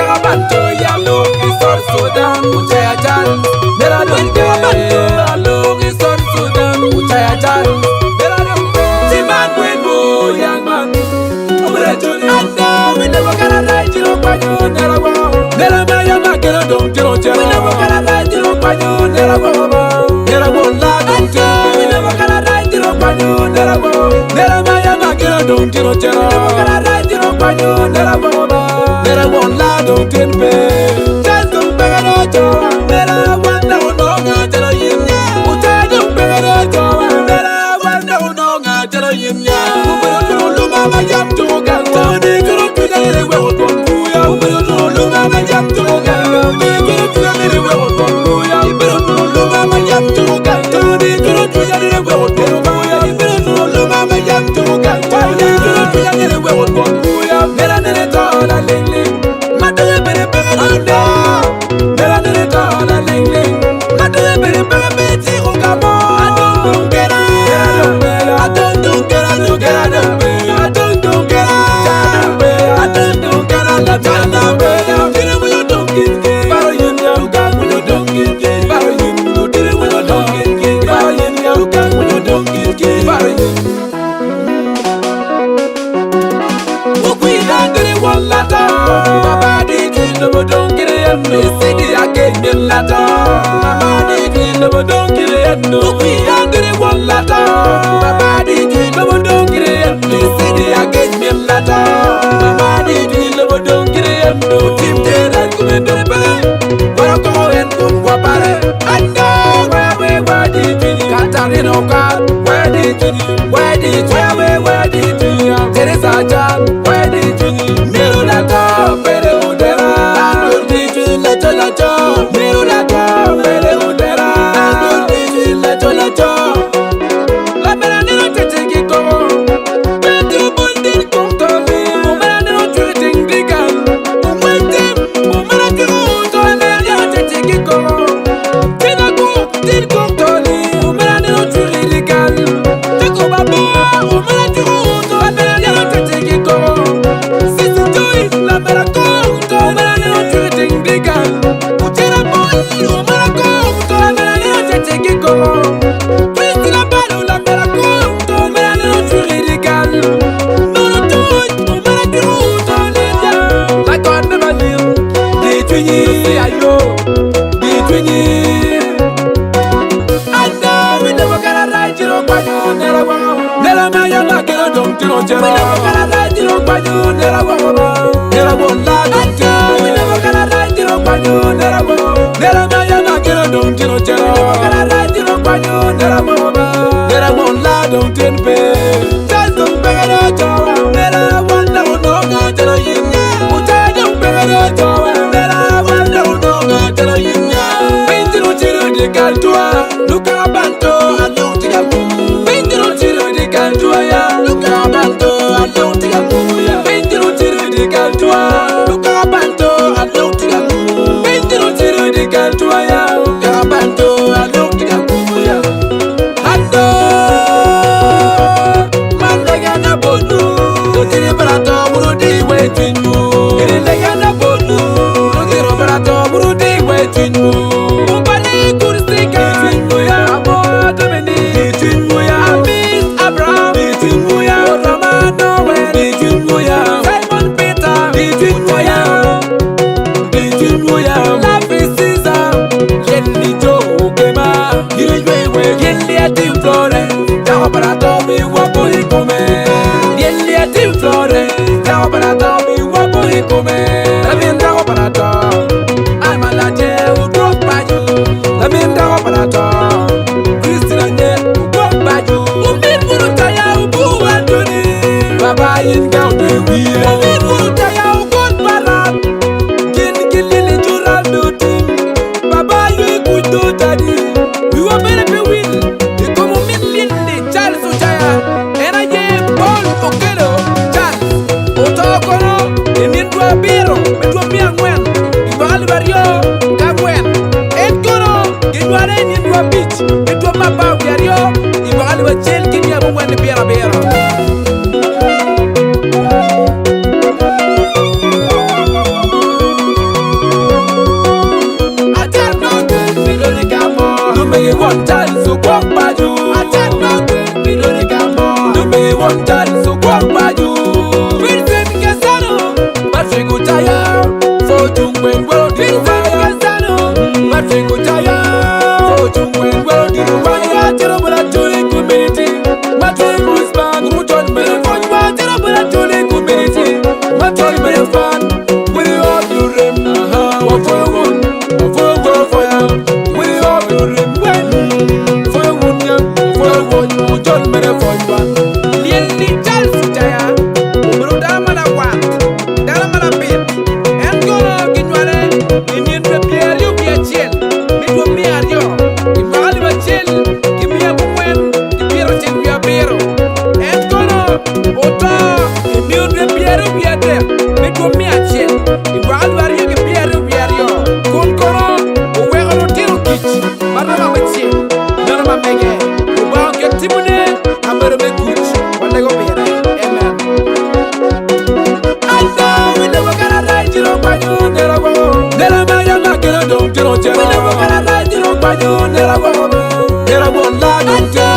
Karabanto yalo isor Sudan Uchaya jan Nera donke Yalo isor Sudan Uchaya jan Nera donke Timan wenu young man Ubra juni Anda we never gonna ride Jiro panyo Nera wow Nera maya makero don Jiro jero We never gonna ride Jiro panyo Nera wow Nera wonla donke We never gonna ride Jiro panyo Nera wow Nera maya makero don Jiro jero We never gonna ride Jiro panyo Nera wow Nera wonla donke Just don't beg it out Nera wanda unonga Jero yimya Uta don't beg it out Nera wanda unonga Jero yimya Ubero juro luma majam toga Tani juro tuja nere we utonkuya Ubero juro luma majam toga Tani juro tuja nere we utonkuya Ubero juro luma majam toga Tani juro tuja nere we utonkuya Ubero juro luma majam toga Tani juro tuja nere we utonkuya Nera nere tola ling ling Mataya bere bere anda Nera nere tola ling ling Mataya bere bere beti ungamo Adong gera Adong gera Where did you? There is a job. Where did you? Mirulaka, Pere Udera. Where did you? Lacho. Mirulaka, Pere Udera. Where did you? Lacho. La Beranino Tetikiko. Petro Bundin Kontoli. Umanano Treating Digan. Umatim. Umanakiro. Toanelia Tetikiko. Tinaku. Tinkontoli. Umanano Treating Digan. Nera maya makero don Jiro jero. We never gonna ride Jiro panyo Nera wow. Nera wonla donke. We never gonna ride Jiro panyo Nera wow. Nera maya makero don Jiro jero. We never gonna ride Jiro panyo Nera wow. Nera wonla donke. Just don't beg it out Nera wanda unonga Jero yimya. Uta don't beg it out Nera wanda unonga Jero yimya. Pinjiro jiro di kantua. Luka banto anu tiga kum. community. Matoi Musbang, Ruton, Melfon, Matera, Tole community. Matoi Melfan, we all do them. What for one, for fire. We all do them when. For one, John Melfon. Lienli jal sutaya Bro damana wa Dalamana bit En kono kinwale Inien pe pierre yu bia chel Midwo mia rio Kinwale ba chel Kimia bukwen Kipira chen bia biro En kono Ota Inien pe pierre yu bia der Midwo mia chel Kinwale ba rio Kipira yu bia rio Kun kono Uwego no tiro kich Marama ba chel Nana ma mege Ubao ke timune Amere me kuch Wanda go bere Amen I know we never gonna ride you on Banyo, Nerago. Neramaya Makero don't you know? We never gonna ride you on Banyo, Nerago. Nerago, Lado.